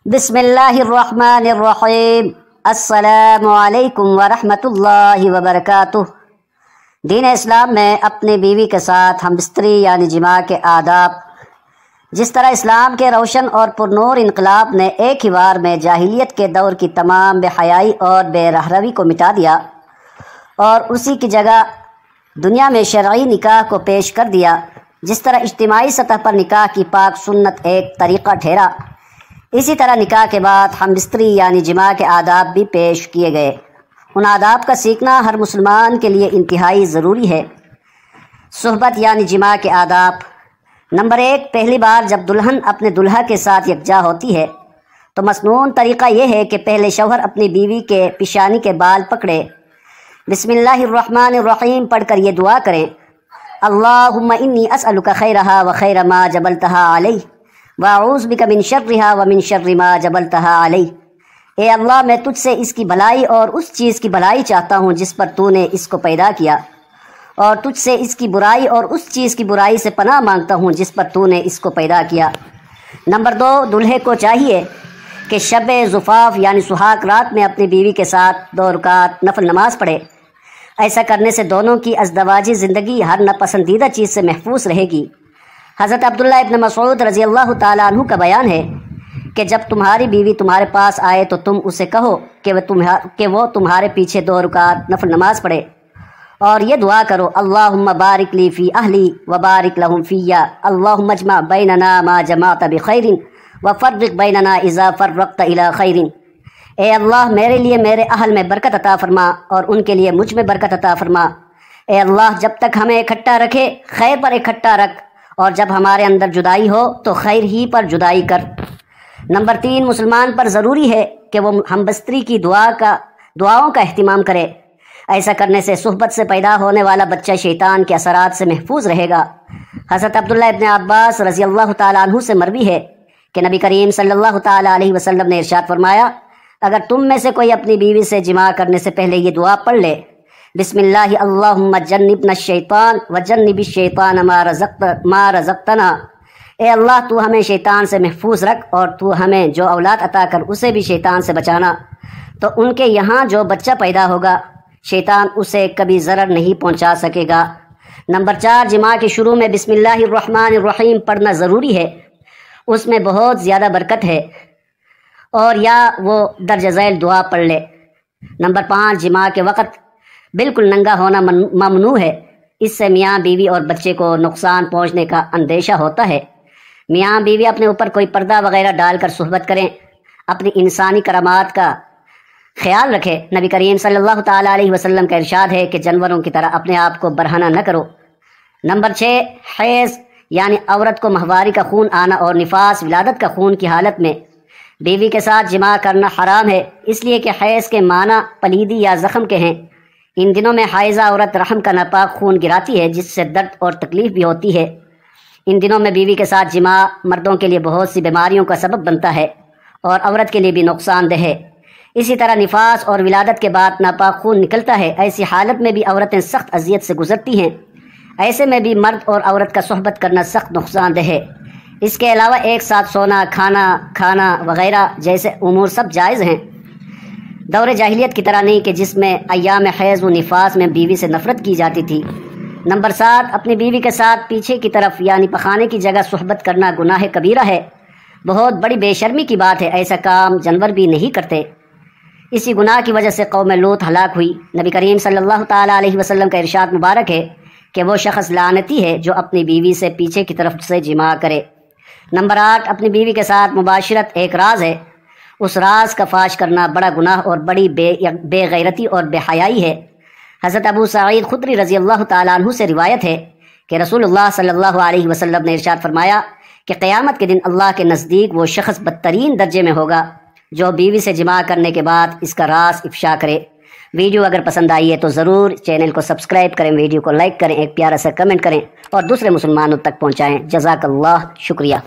बिस्मिल्लाहिर्रहमानिर्रहीम। अस्सलामु अलैकुम वरहमतुल्लाहि वबरकातुह। दीन इस्लाम में अपनी बीवी के साथ हमबिस्तरी यानी जिमा के आदाब। जिस तरह इस्लाम के रोशन और पुरनूर इनकलाब ने एक ही बार में जाहिलियत के दौर की तमाम बेहयाई और बेरहरवी को मिटा दिया और उसी की जगह दुनिया में शरई निकाह को पेश कर दिया, जिस तरह इज्तिमाई सतह पर निकाह की पाक सुन्नत एक तरीक़ा ठहरा, इसी तरह निकाह के बाद हमबिस्तरी यानी जिमा के आदाब भी पेश किए गए। उन आदाब का सीखना हर मुसलमान के लिए इंतहाई ज़रूरी है। सुहबत यानी जिमा के आदाब। नंबर 1, पहली बार जब दुल्हन अपने दुल्हा के साथ यकजा होती है तो मसनून तरीक़ा यह है कि पहले शौहर अपनी बीवी के पिशानी के बाल पकड़े, बिस्मिल्लाहिर्रहमानिर्रहीम पढ़कर ये दुआ करें, अल्लाहुम्मा इन्नी अस्अलुका खैरहा व खैर मा जबलतहा अलैह व अऊज़ु बिका मिन शर्रिहा व मिन शर्रि मा जबलतहा अलैह। ए अल्लाह, मैं तुझसे इसकी भलाई और उस चीज़ की भलाई चाहता हूँ जिस पर तूने इसको पैदा किया, और तुझसे इसकी बुराई और उस चीज़ की बुराई से पनाह मांगता हूँ जिस पर तूने इसको पैदा किया। नंबर 2, दूल्हे को चाहिए कि शब ज़ुफ़ाफ़ यानी सुहाग रात में अपनी बीवी के साथ 2 रकात नफल नमाज पढ़े। ऐसा करने से दोनों की अज़दवाजी ज़िंदगी हर नापसंदीदा चीज़ से महफूज रहेगी। हज़रत अब्दुल्लाह इब्न मसऊद रज़ी अल्लाह ताला अन्हु का बयान है कि जब तुम्हारी बीवी तुम्हारे पास आए तो तुम उसे कहो कि वो तुम्हारे पीछे 2 रकात नफल नमाज पढ़े और ये दुआ करो, अल्लाहुम्मा बारिक ली फ़ी अहली व बारिक लहुम फ़िय्या, अल्लाहुम्मा अजमा बैनना मा जमाअत बिखैरिन व फ़र्रिक़ बैनना इज़ा फ़र्रक़त इला खैरिन। ए अल्लाह, मेरे लिए मेरे अहल में बरकत अता फरमा और उनके लिए मुझ में बरकत अता फरमा। ए अल्लाह, जब तक हमें इकट्ठा रखे खैर पर इकट्ठा रख, और जब हमारे अंदर जुदाई हो तो खैर ही पर जुदाई कर। नंबर 3, मुसलमान पर ज़रूरी है कि वो हमबस्तरी की दुआओं का अहतमाम करे। ऐसा करने से सुहबत से पैदा होने वाला बच्चा शैतान के असरात से महफूज रहेगा। हज़रत अब्दुल्लाह इब्न अब्बास रज़ी अल्लाह ताला अन्हु से मरवी है कि नबी करीम सल्लल्लाहु ताला अलैहि वसल्लम ने इरशाद फरमाया, अगर तुम में से कोई अपनी बीवी से जिमा करने से पहले ये दुआ पढ़ ले, बिस्मिल्लाहि अल्लाहुम्मा जन्निबना शैतान व जन्निबिश शैतान मा रज़क़तना। ए अल्लाह, तू हमें शैतान से महफूज रख और तू हमें जो औलाद अता कर उसे भी शैतान से बचाना। तो उनके यहाँ जो बच्चा पैदा होगा शैतान उसे कभी ज़रर नहीं पहुँचा सकेगा। नंबर 4, जिमा के शुरू में बिस्मिल्लाहिर्रहमानिर्रहीम पढ़ना ज़रूरी है, उसमें बहुत ज़्यादा बरकत है, और या वो दर्ज झैल दुआ पढ़ ले। नंबर 5, जिमा के वक़्त बिल्कुल नंगा होना ममनू है। इससे मियाँ बीवी और बच्चे को नुकसान पहुँचने का अंदेशा होता है। मियाँ बीवी अपने ऊपर कोई पर्दा वगैरह डालकर सुहबत करें, अपनी इंसानी करामात का ख्याल रखें। नबी करीम सल्लल्लाहु ताला अलैहि वसल्लम का इरशाद है कि जानवरों की तरह अपने आप को बरहना न करो। नंबर 6, हैज़ यानी औरत को माहवारी का खून आना और निफास विलादत का खून की हालत में बीवी के साथ जिमा करना हराम है, इसलिए कि हैज़ के माना पलीदी या ज़ख्म के हैं। इन दिनों में हाइज़ा औरत रहम का नापाक खून गिराती है, जिससे दर्द और तकलीफ़ भी होती है। इन दिनों में बीवी के साथ जिमा मर्दों के लिए बहुत सी बीमारियों का सबब बनता है और औरत के लिए भी नुकसानदेह है। इसी तरह निफास और विलादत के बाद नापाक खून निकलता है। ऐसी हालत में भी औरतें सख्त अजियत से गुजरती हैं। ऐसे में भी मर्द और औरत का सोहबत करना सख्त नुकसानदेह है। इसके अलावा एक साथ सोना, खाना वगैरह जैसे उमूर सब जायज़ हैं, दौरे जाहिलियत की तरह नहीं कि जिसमें अय्याम हैज़ व निफास में बीवी से नफ़रत की जाती थी। नंबर 7, अपनी बीवी के साथ पीछे की तरफ यानी पखाने की जगह सुहबत करना गुनाह कबीरा है, बहुत बड़ी बेशर्मी की बात है। ऐसा काम जानवर भी नहीं करते। इसी गुनाह की वजह से कौम लूत हलाक हुई। नबी करीम सल्लल्लाहु ताला अलैहि वसल्लम का इरशाद मुबारक है कि वो शख्स लानती है जो अपनी बीवी से पीछे की तरफ से जिमा करे। नंबर 8, अपनी बीवी के साथ मुबाशरत एक राज है, उस राज का फाश करना बड़ा गुनाह और बड़ी बेगैरती और बेहयाई है। हज़रत अबू सईद खुदरी रज़ी अल्लाह ताला अन्हु से रिवायत है कि रसूलुल्लाह सल्लल्लाहु अलैहि वसल्लम ने इरशाद फरमाया कि क़यामत के दिन अल्लाह के नज़दीक वो शख्स बदतरीन दर्जे में होगा जो बीवी से जिमा करने के बाद इसका राज इफ्शा करे। वीडियो अगर पसंद आई है तो ज़रूर चैनल को सब्सक्राइब करें, वीडियो को लाइक करें, एक प्यारा सा कमेंट करें और दूसरे मुसलमानों तक पहुँचाएँ। जज़ाकल्लाह, शुक्रिया।